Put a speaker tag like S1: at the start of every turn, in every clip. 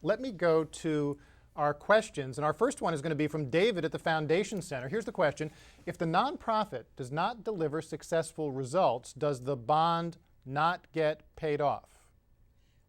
S1: Let me go to our questions. And our first one is going to be from David at the Foundation Center. Here's the question. If the nonprofit does not deliver successful results, does the bond not get paid off?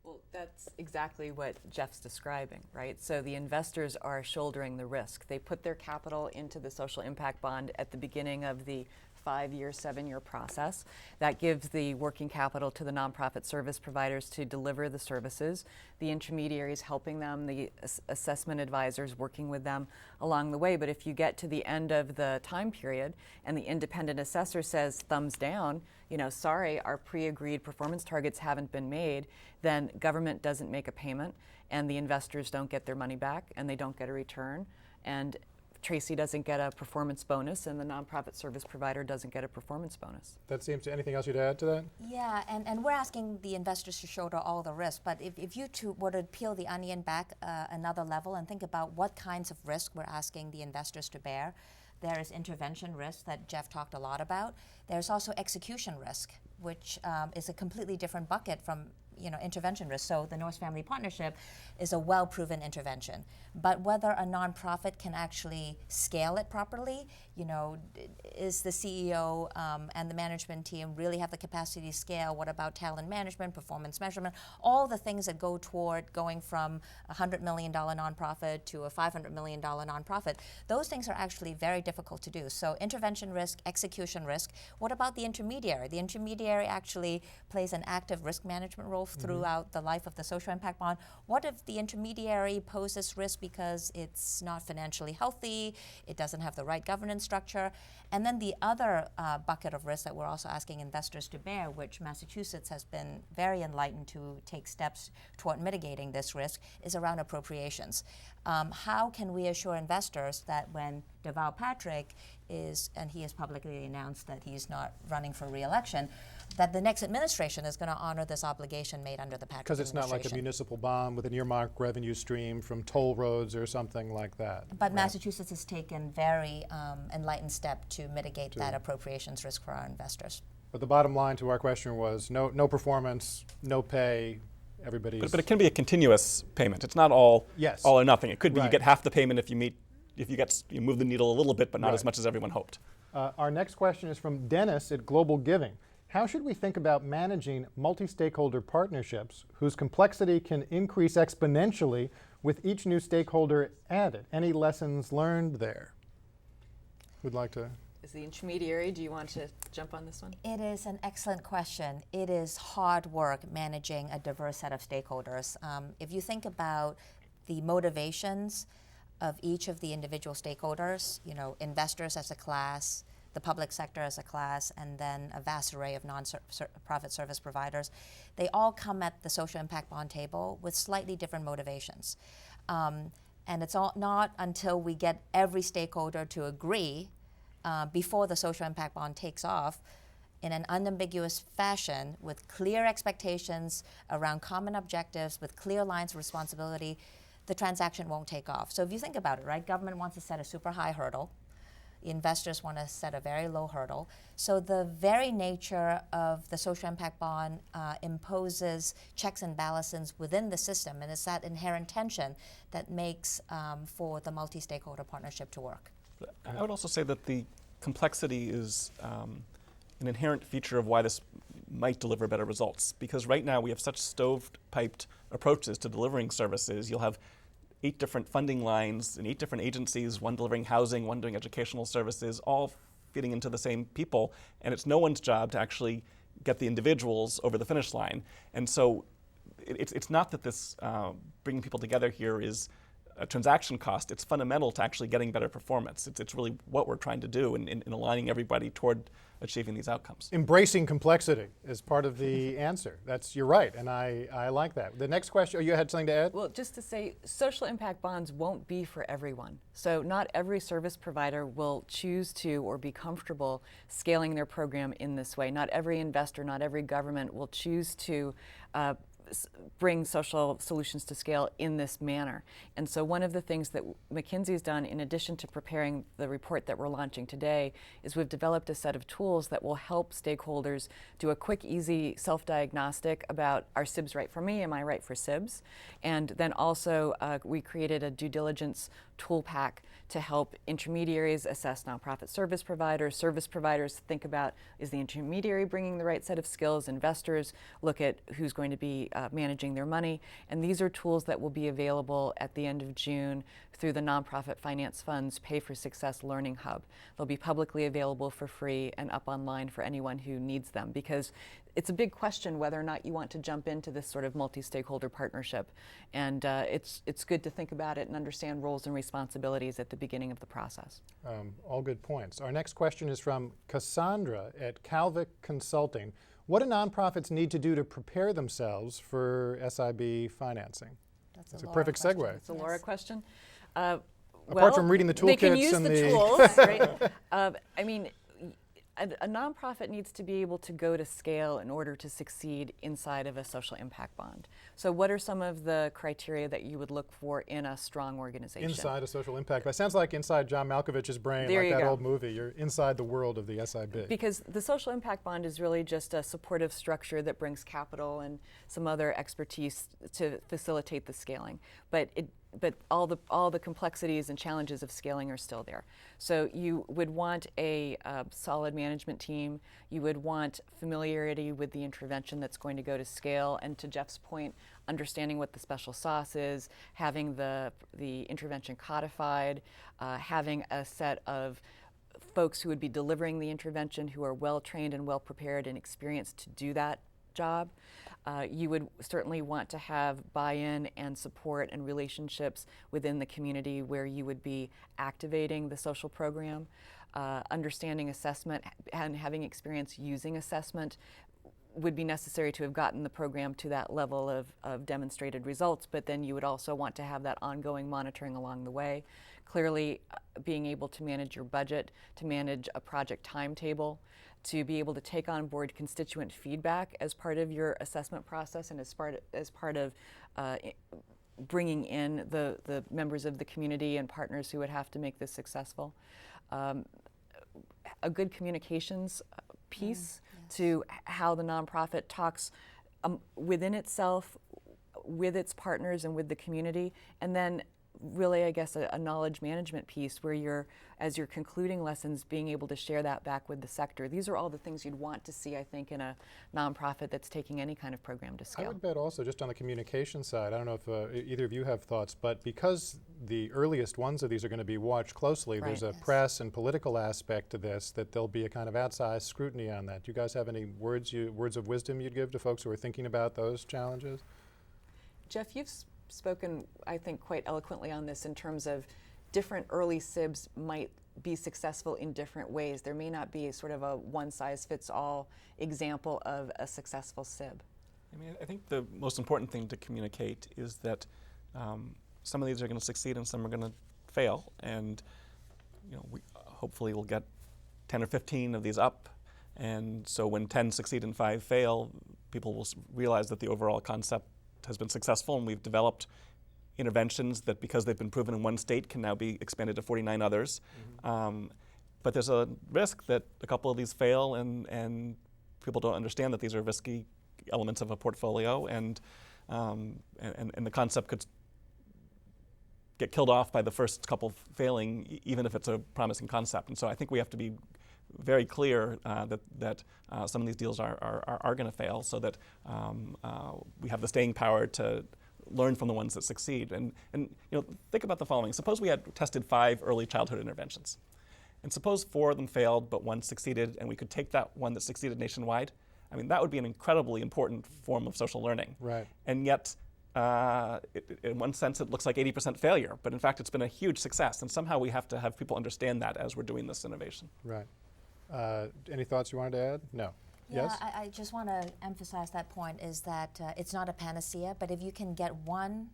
S2: Well, that's exactly what Jeff's describing, right? So the investors are shouldering the risk. They put their capital into the social impact bond at the beginning of the 5-year, 7-year process. That gives the working capital to the nonprofit service providers to deliver the services, the intermediaries helping them, the assessment advisors working with them along the way. But if you get to the end of the time period and the independent assessor says thumbs down, sorry, our pre-agreed performance targets haven't been made, then government doesn't make a payment and the investors don't get their money back and they don't get a return. And Tracy doesn't get a performance bonus and the nonprofit service provider doesn't get a performance bonus.
S1: That seems to, anything else you'd add to that?
S3: Yeah, and we're asking the investors to shoulder all the risk, but if you two were to peel the onion back another level and think about what kinds of risk we're asking the investors to bear, there is intervention risk that Jeff talked a lot about. There's also execution risk, which is a completely different bucket from intervention risk. So the Norse Family Partnership is a well-proven intervention. But whether a nonprofit can actually scale it properly, is the CEO and the management team really have the capacity to scale? What about talent management, performance measurement, all the things that go toward going from a $100 million nonprofit to a $500 million nonprofit? Those things are actually very difficult to do. So intervention risk, execution risk. What about the intermediary? The intermediary actually plays an active risk management role throughout the life of the social impact bond. What if the intermediary poses risk because it's not financially healthy, it doesn't have the right governance structure? And then the other bucket of risk that we're also asking investors to bear, which Massachusetts has been very enlightened to take steps toward mitigating this risk, is around appropriations. How can we assure investors that when Deval Patrick is, and he has publicly announced that he's not running for re-election, that the next administration is going to honor this obligation made under the Patrick
S1: Because it's not like a municipal bond with an earmarked revenue stream from toll roads or something like that.
S3: But
S1: right.
S3: Massachusetts has taken very enlightened step to mitigate that appropriations risk for our investors.
S1: But the bottom line to our question was no performance, no pay, everybody's...
S4: But it can be a continuous payment. It's not all or nothing. It could be you get half the payment if you move the needle a little bit, but not as much as everyone hoped.
S1: Our next question is from Dennis at Global Giving. How should we think about managing multi-stakeholder partnerships whose complexity can increase exponentially with each new stakeholder added? Any lessons learned there? Who'd like to?
S2: Is the intermediary, do you want to jump on this one?
S3: It is an excellent question. It is hard work managing a diverse set of stakeholders. If you think about the motivations of each of the individual stakeholders, investors as a class, the public sector as a class, and then a vast array of non-profit service providers, they all come at the social impact bond table with slightly different motivations. And it's not until we get every stakeholder to agree before the social impact bond takes off in an unambiguous fashion with clear expectations around common objectives, with clear lines of responsibility, the transaction won't take off. So if you think about it, right, government wants to set a super high hurdle. Investors want to set a very low hurdle. So the very nature of the social impact bond imposes checks and balances within the system, and it's that inherent tension that makes for the multi-stakeholder partnership to work.
S4: I would also say that the complexity is an inherent feature of why this might deliver better results, because right now we have such stovepiped approaches to delivering services. You'll have 8 different funding lines in 8 different agencies, one delivering housing, one doing educational services, all feeding into the same people, and it's no one's job to actually get the individuals over the finish line. And so it's not that this bringing people together here is a transaction cost. It's fundamental to actually getting better performance. It's really what we're trying to do in aligning everybody toward achieving these outcomes.
S1: Embracing complexity is part of the answer. You're right, and I like that. The next question, you had something to add?
S2: Well, just to say, social impact bonds won't be for everyone. So not every service provider will choose to or be comfortable scaling their program in this way. Not every investor, not every government will choose to bring social solutions to scale in this manner. And so one of the things that McKinsey's done, in addition to preparing the report that we're launching today, is we've developed a set of tools that will help stakeholders do a quick, easy self-diagnostic about, are SIBs right for me? Am I right for SIBs? And then also we created a due diligence tool pack to help intermediaries assess nonprofit service providers think about, is the intermediary bringing the right set of skills, investors look at who's going to be managing their money. And these are tools that will be available at the end of June through the Nonprofit Finance Fund's Pay for Success Learning Hub. They'll be publicly available for free and up online for anyone who needs them, because it's a big question whether or not you want to jump into this sort of multi-stakeholder partnership. And it's good to think about it and understand roles and responsibilities at the beginning of the process.
S1: All good points. Our next question is from Cassandra at Calvic Consulting. What do nonprofits need to do to prepare themselves for SIB financing? That's a perfect
S3: question.
S1: segue.
S2: It's a Laura question.
S1: Apart from reading the toolkits,
S2: they can use
S1: and
S2: the tools, right? I mean, a nonprofit needs to be able to go to scale in order to succeed inside of a social impact bond. So what are some of the criteria that you would look for in a strong organization?
S1: Inside a social impact. That sounds like inside John Malkovich's brain,
S2: There
S1: like
S2: you
S1: that
S2: go.
S1: old movie. You're inside the world of the SIB.
S2: Because the social impact bond is really just a supportive structure that brings capital and some other expertise to facilitate the scaling. But all the complexities and challenges of scaling are still there. So you would want a solid management team. You would want familiarity with the intervention that's going to go to scale. And to Jeff's point, understanding what the special sauce is, having the intervention codified, having a set of folks who would be delivering the intervention who are well trained and well prepared and experienced to do that job. You would certainly want to have buy-in and support and relationships within the community where you would be activating the social program. Understanding assessment and having experience using assessment would be necessary to have gotten the program to that level of demonstrated results, but then you would also want to have that ongoing monitoring along the way. Clearly, being able to manage your budget, to manage a project timetable, to be able to take on board constituent feedback as part of your assessment process and as part of bringing in the members of the community and partners who would have to make this successful. A good communications piece to how the nonprofit talks within itself, with its partners and with the community, and then really, I guess, a knowledge management piece where as you're concluding lessons, being able to share that back with the sector. These are all the things you'd want to see, I think, in a nonprofit that's taking any kind of program to scale.
S1: I would bet also, just on the communication side, I don't know if either of you have thoughts, but because the earliest ones of these are going to be watched closely, there's a press and political aspect to this, that there'll be a kind of outsized scrutiny on that. Do you guys have any words of wisdom you'd give to folks who are thinking about those challenges?
S2: Jeff, you've spoken, I think, quite eloquently on this in terms of different early SIBs might be successful in different ways. There may not be sort of a one-size-fits-all example of a successful SIB.
S4: I mean, I think the most important thing to communicate is that some of these are going to succeed and some are going to fail. And we hopefully we'll get 10 or 15 of these up. And so when 10 succeed and 5 fail, people will realize that the overall concept has been successful, and we've developed interventions that, because they've been proven in one state, can now be expanded to 49 others. But there's a risk that a couple of these fail, and people don't understand that these are risky elements of a portfolio, and the concept could get killed off by the first couple failing, even if it's a promising concept. And so I think we have to be very clear that some of these deals are going to fail, so that we have the staying power to learn from the ones that succeed. And think about the following. Suppose we had tested 5 early childhood interventions. And suppose 4 of them failed, but 1 succeeded, and we could take that one that succeeded nationwide. I mean, that would be an incredibly important form of social learning.
S1: Right.
S4: And yet, in one sense, it looks like 80% failure, but in fact, it's been a huge success. And somehow we have to have people understand that as we're doing this innovation.
S1: Right. Any thoughts you wanted to add? No.
S3: Yeah,
S1: Yes?
S3: I just want to emphasize that point, is that it's not a panacea, but if you can get one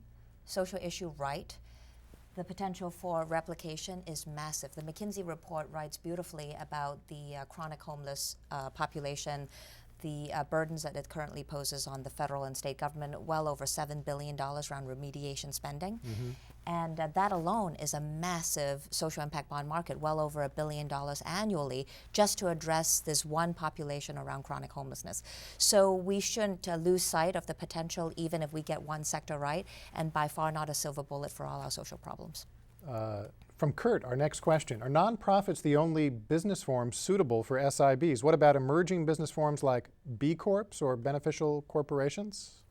S3: social issue right, the potential for replication is massive. The McKinsey report writes beautifully about the chronic homeless population, the burdens that it currently poses on the federal and state government, well over $7 billion around remediation spending. And that alone is a massive social impact bond market, well over $1 billion annually, just to address this one population around chronic homelessness. So we shouldn't lose sight of the potential, even if we get one sector right, and by far not a silver bullet for all our social problems.
S1: From Kurt, our next question. Are nonprofits the only business forms suitable for SIBs? What about emerging business forms like B Corps or beneficial corporations?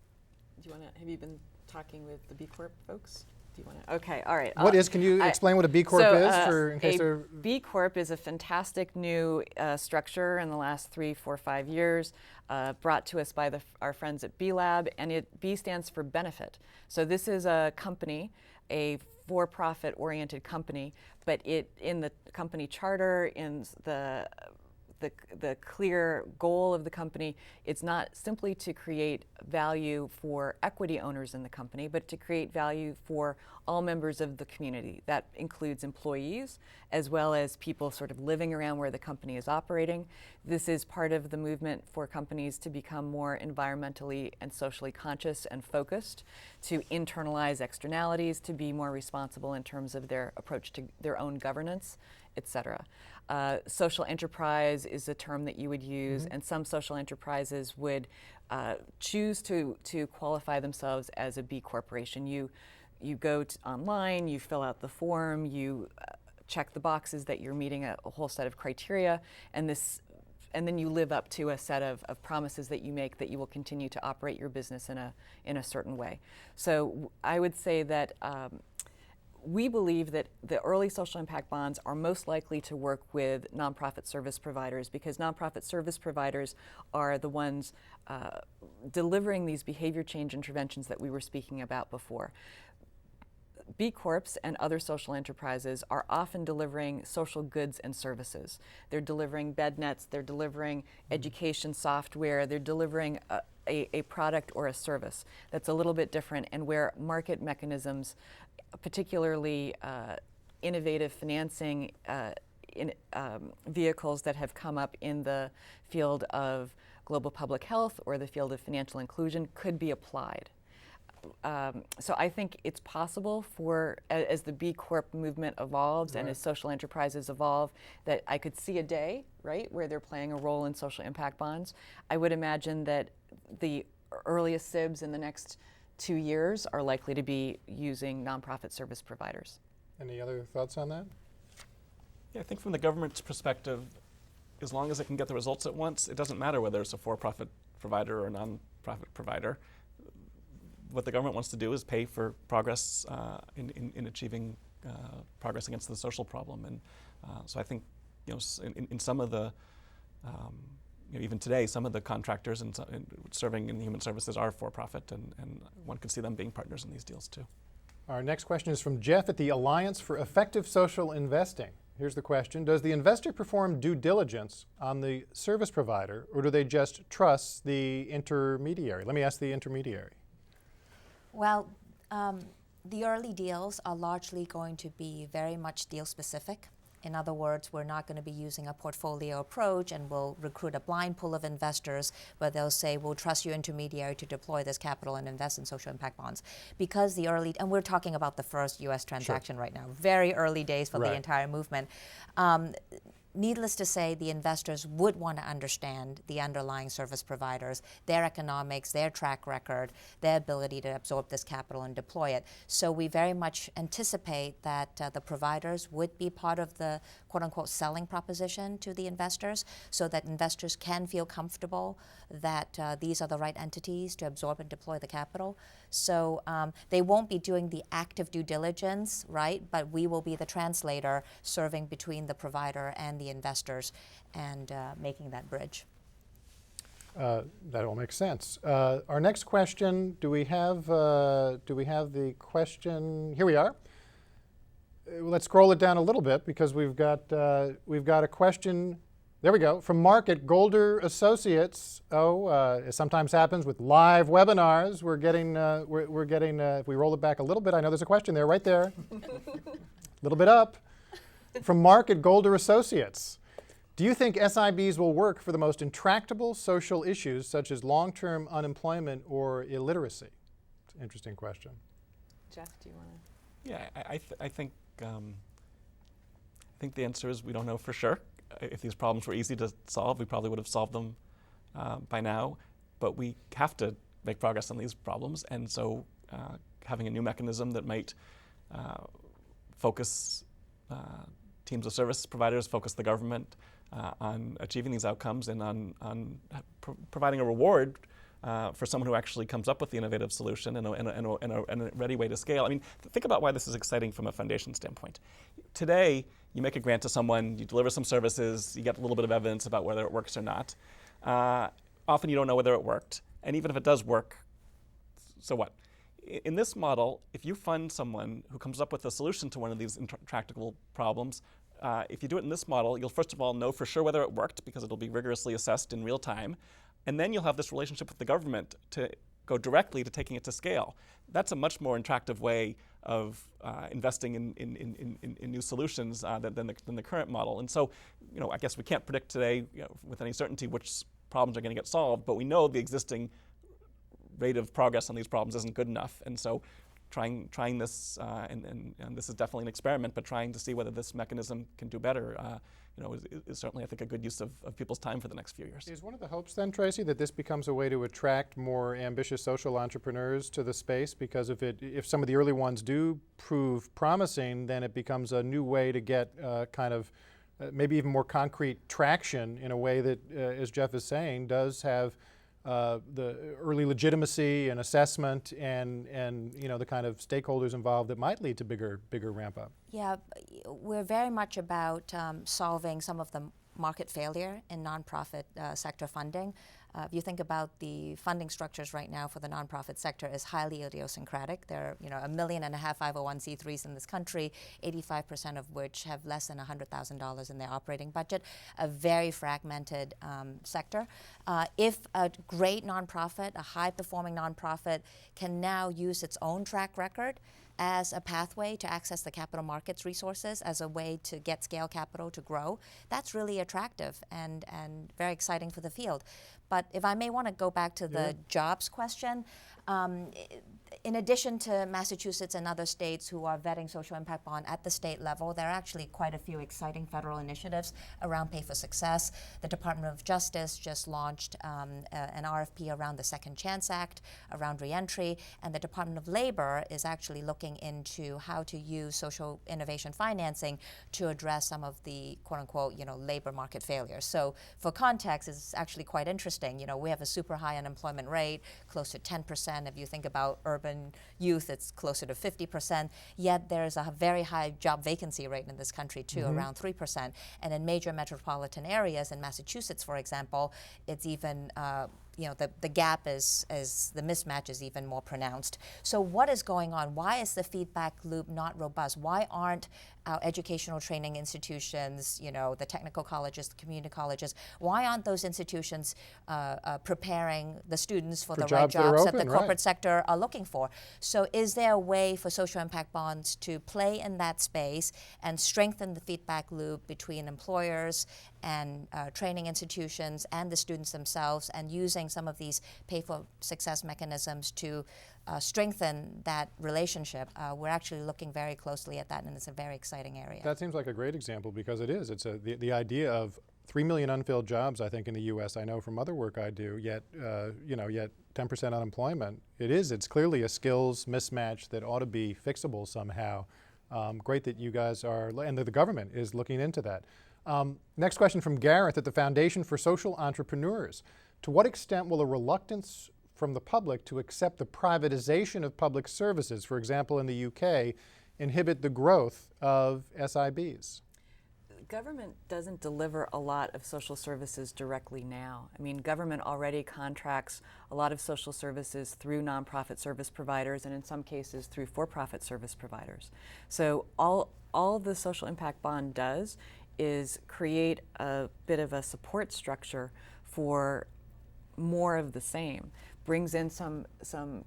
S2: Do you want to, have you been talking with the B Corp folks? Do you want to? Okay, all right.
S1: Can you explain what a B Corp is?
S2: A B Corp is a fantastic new structure in the last 3, 4, 5 years, brought to us by our friends at B Lab, and B stands for benefit. So this is a company, a for-profit oriented company, but in the company charter, in the clear goal of the company, it's not simply to create value for equity owners in the company, but to create value for all members of the community. That includes employees, as well as people sort of living around where the company is operating. This is part of the movement for companies to become more environmentally and socially conscious and focused, to internalize externalities, to be more responsible in terms of their approach to their own governance, et cetera. Social enterprise is a term that you would use, and some social enterprises would choose to qualify themselves as a B corporation. You go online, you fill out the form, you check the boxes that you're meeting a whole set of criteria, and then you live up to a set of promises that you make that you will continue to operate your business in a certain way. So I would say that we believe that the early social impact bonds are most likely to work with nonprofit service providers, because nonprofit service providers are the ones delivering these behavior change interventions that we were speaking about before. B Corps and other social enterprises are often delivering social goods and services. They're delivering bed nets, they're delivering education software, they're delivering a product or a service that's a little bit different, and where market mechanisms, particularly innovative financing vehicles that have come up in the field of global public health or the field of financial inclusion, could be applied. So I think it's possible for, as the B Corp movement evolves and as social enterprises evolve, that I could see a day, right, where they're playing a role in social impact bonds. I would imagine that the earliest SIBs in the next 2 years are likely to be using nonprofit service providers.
S1: Any other thoughts on that?
S4: Yeah, I think from the government's perspective, as long as it can get the results at once, it doesn't matter whether it's a for-profit provider or a non-profit provider. What the government wants to do is pay for progress in achieving progress against the social problem. And so I think, in some of the, even today, some of the contractors and serving in human services are for-profit, and one could see them being partners in these deals too.
S1: Our next question is from Jeff at the Alliance for Effective Social Investing. Here's the question. Does the investor perform due diligence on the service provider, or do they just trust the intermediary? Let me ask the intermediary.
S3: Well, the early deals are largely going to be very much deal specific. In other words, we're not going to be using a portfolio approach, and we'll recruit a blind pool of investors where they'll say, we'll trust your intermediary to deploy this capital and invest in social impact bonds. Because and we're talking about the first US transaction right now, very early days for the entire movement. Needless to say, the investors would want to understand the underlying service providers, their economics, their track record, their ability to absorb this capital and deploy it. So we very much anticipate that the providers would be part of the quote-unquote selling proposition to the investors, so that investors can feel comfortable that these are the right entities to absorb and deploy the capital. So they won't be doing the active due diligence, right? But we will be the translator serving between the provider and the investors and making that bridge.
S1: That all makes sense. Our next question, do we have the question? Here we are. Let's scroll it down a little bit, because we've got a question. There we go, from Mark at Golder Associates. As sometimes happens with live webinars, we're getting if we roll it back a little bit, I know there's a question there, right there. A little bit up. From Mark at Golder Associates. Do you think SIBs will work for the most intractable social issues such as long-term unemployment or illiteracy? It's an interesting question.
S2: Jeff, do you want to?
S4: Yeah, I think the answer is we don't know for sure. If these problems were easy to solve, we probably would have solved them by now. But we have to make progress on these problems, and so having a new mechanism that might focus teams of service providers, focus the government on achieving these outcomes and on providing a reward for someone who actually comes up with the innovative solution and a ready way to scale. I mean, think about why this is exciting from a foundation standpoint. Today, you make a grant to someone, you deliver some services, you get a little bit of evidence about whether it works or not. Often you don't know whether it worked, and even if it does work, so what? In this model, if you fund someone who comes up with a solution to one of these intractable problems, if you do it in this model, you'll first of all know for sure whether it worked because it'll be rigorously assessed in real time. And then you'll have this relationship with the government to go directly to taking it to scale. That's a much more attractive way of investing in new solutions than the current model. And so, I guess we can't predict today with any certainty which problems are going to get solved, but we know the existing rate of progress on these problems isn't good enough. And so trying this, and this is definitely an experiment, but trying to see whether this mechanism can do better is certainly, I think, a good use of people's time for the next few years.
S1: Is one of the hopes then, Tracy, that this becomes a way to attract more ambitious social entrepreneurs to the space? Because if some of the early ones do prove promising, then it becomes a new way to get maybe even more concrete traction in a way that, as Jeff is saying, does have the early legitimacy and assessment and the kind of stakeholders involved that might lead to bigger ramp up.
S3: Yeah, we're very much about solving some of the market failure in nonprofit sector funding. If you think about the funding structures right now for the nonprofit sector is highly idiosyncratic. There are 1.5 million 501c3s in this country, 85% of which have less than $100,000 in their operating budget, a very fragmented sector. If a great nonprofit, a high-performing nonprofit can now use its own track record as a pathway to access the capital markets resources, as a way to get scale capital to grow, that's really attractive and very exciting for the field. But if I may want to go back to the jobs question, in addition to Massachusetts and other states who are vetting social impact bond at the state level, there are actually quite a few exciting federal initiatives around pay for success. The Department of Justice just launched an RFP around the Second Chance Act, around reentry, and the Department of Labor is actually looking into how to use social innovation financing to address some of the quote-unquote, labor market failures. So for context, it's actually quite interesting. We have a super high unemployment rate, close to 10%. If you think about urban youth, it's closer to 50%. Yet there's a very high job vacancy rate in this country too, around 3%. And in major metropolitan areas, in Massachusetts, for example, it's even the gap is the mismatch is even more pronounced. So what is going on? Why is the feedback loop not robust? Why aren't our educational training institutions, the technical colleges, the community colleges, why aren't those institutions preparing the students for the right jobs that the corporate sector are looking for? So is there a way for social impact bonds to play in that space and strengthen the feedback loop between employers and training institutions and the students themselves, and using some of these pay for success mechanisms to strengthen that relationship? We're actually looking very closely at that, and it's a very exciting area.
S1: That seems like a great example, because it is. It's the idea of 3 million unfilled jobs, I think, in the U.S. I know from other work I do, yet 10% unemployment. It's clearly a skills mismatch that ought to be fixable somehow. Great that you guys are, and that the government is looking into that. Next question from Gareth at the Foundation for Social Entrepreneurs. To what extent will a reluctance from the public to accept the privatization of public services, for example in the UK, inhibit the growth of SIBs?
S2: Government doesn't deliver a lot of social services directly now. I mean, government already contracts a lot of social services through nonprofit service providers, and in some cases through for-profit service providers. So all the social impact bond does is create a bit of a support structure for more of the same. Brings in some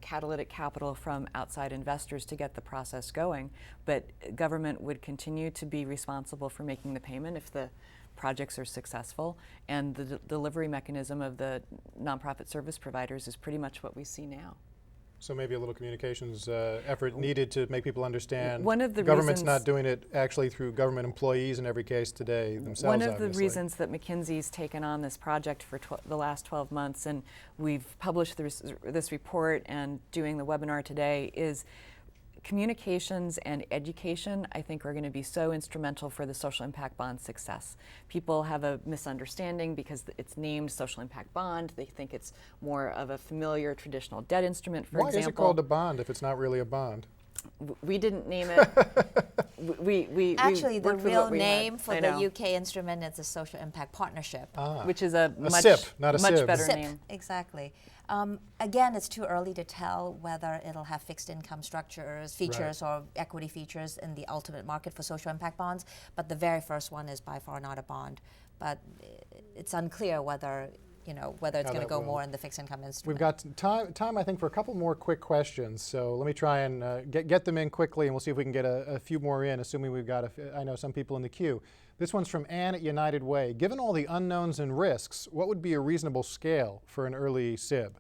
S2: catalytic capital from outside investors to get the process going, but government would continue to be responsible for making the payment if the projects are successful, and the delivery mechanism of the nonprofit service providers is pretty much what we see now.
S1: So maybe a little communications effort needed to make people understand
S2: One of the
S1: government's
S2: reasons-
S1: not doing it actually through government employees in every case today themselves,
S2: One of
S1: obviously.
S2: the reasons that McKinsey's taken on this project for the last 12 months, and we've published this report and doing the webinar today, is communications and education, I think, are going to be so instrumental for the social impact bond success. People have a misunderstanding because it's named social impact bond. They think it's more of a familiar traditional debt instrument, for example.
S1: Why is it called a bond if it's not really a bond?
S2: We didn't name it.
S3: Actually,
S2: we
S3: the
S2: worked with
S3: real
S2: what we had.
S3: name for
S2: I
S3: the
S2: know.
S3: UK instrument is the Social Impact Partnership.
S2: Which is a much,
S1: SIP, not a
S2: much
S1: SIB.
S2: better
S3: SIP,
S2: name.
S3: exactly. Again, it's too early to tell whether it'll have fixed income features or equity features in the ultimate market for social impact bonds, but the very first one is by far not a bond. But it's unclear whether it's going to go more in the fixed income instrument.
S1: We've got time, I think, for a couple more quick questions. So let me try and get them in quickly, and we'll see if we can get a few more in, assuming we've got, I know, some people in the queue. This one's from Ann at United Way. Given all the unknowns and risks, what would be a reasonable scale for an early SIB?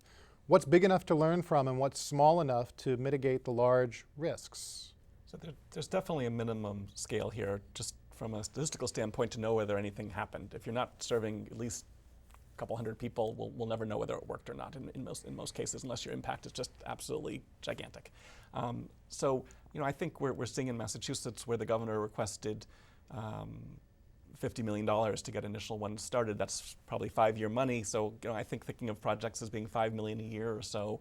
S1: What's big enough to learn from, and what's small enough to mitigate the large risks?
S4: So there's definitely a minimum scale here, just from a statistical standpoint, to know whether anything happened. If you're not serving at least a couple hundred people, we'll never know whether it worked or not in most cases, unless your impact is just absolutely gigantic. So I think we're seeing in Massachusetts where the governor requested $50 million to get initial ones started. That's probably 5-year money. So I think thinking of projects as being $5 million a year or so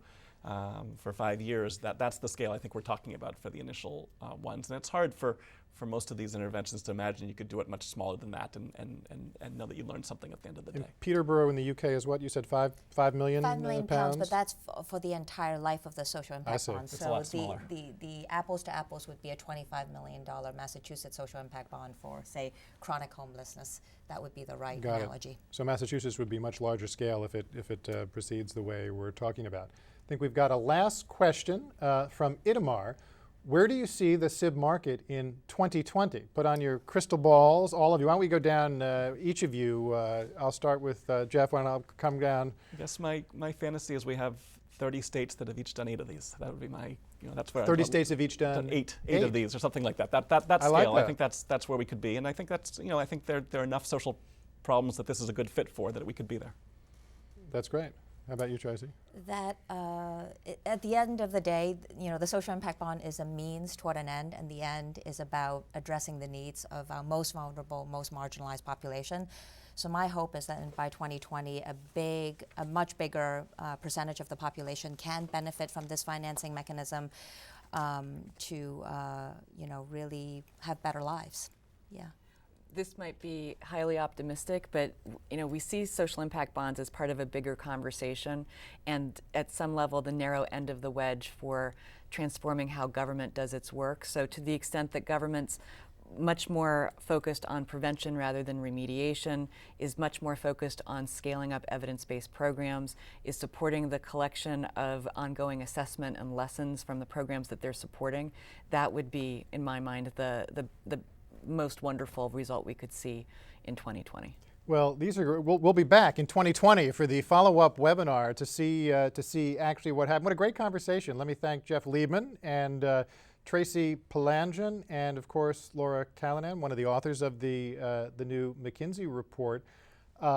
S4: for 5 years, that's the scale I think we're talking about for the initial ones. And it's hard for most of these interventions to imagine you could do it much smaller than that and know that you learned something at the end of the day.
S1: Peterborough in the UK is what? You said 5 million
S3: £5 million,
S1: pounds?
S3: but that's for the entire life of the social impact
S1: see.
S3: bond.
S4: It's a
S3: So
S4: lot smaller.
S3: the apples to apples would be a $25 million Massachusetts social impact bond for, say, chronic homelessness. That would be the right
S1: Got
S3: analogy.
S1: it. So Massachusetts would be much larger scale if it proceeds the way we're talking about. I think we've got a last question from Itamar. Where do you see the SIB market in 2020? Put on your crystal balls, all of you. Why don't we go down, each of you. I'll start with Jeff, why don't I come down?
S4: I guess my fantasy is we have 30 states that have each done 8 of these. That would be my, that's where
S1: 30 states have each done
S4: eight of these or something like that. That
S1: I
S4: scale,
S1: like
S4: I
S1: that.
S4: think that's where we could be. And I think that's, I think there are enough social problems that this is a good fit for that we could be there.
S1: That's great. How about you, Tracy?
S3: That at the end of the day, the social impact bond is a means toward an end, and the end is about addressing the needs of our most vulnerable, most marginalized population. So my hope is that by 2020, a much bigger percentage of the population can benefit from this financing mechanism to really have better lives. Yeah.
S2: This might be highly optimistic, but we see social impact bonds as part of a bigger conversation, and at some level the narrow end of the wedge for transforming how government does its work. So to the extent that government's much more focused on prevention rather than remediation, is much more focused on scaling up evidence-based programs, is supporting the collection of ongoing assessment and lessons from the programs that they're supporting, that would be, in my mind, the most wonderful result we could see in 2020.
S1: Well, we'll be back in 2020 for the follow-up webinar to see actually what happened. What a great conversation. Let me thank Jeff Liebman and Tracy Palandjian, and of course Laura Callanan, one of the authors of the new McKinsey report.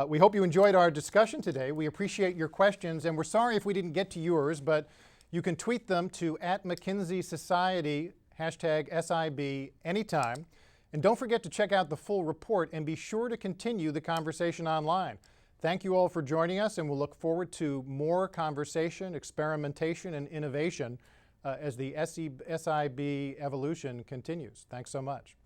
S1: We hope you enjoyed our discussion today. We appreciate your questions, and we're sorry if we didn't get to yours, but you can tweet them to @McKinseySociety, #SIB, anytime. And don't forget to check out the full report and be sure to continue the conversation online. Thank you all for joining us, and we'll look forward to more conversation, experimentation, and innovation as the SIB evolution continues. Thanks so much.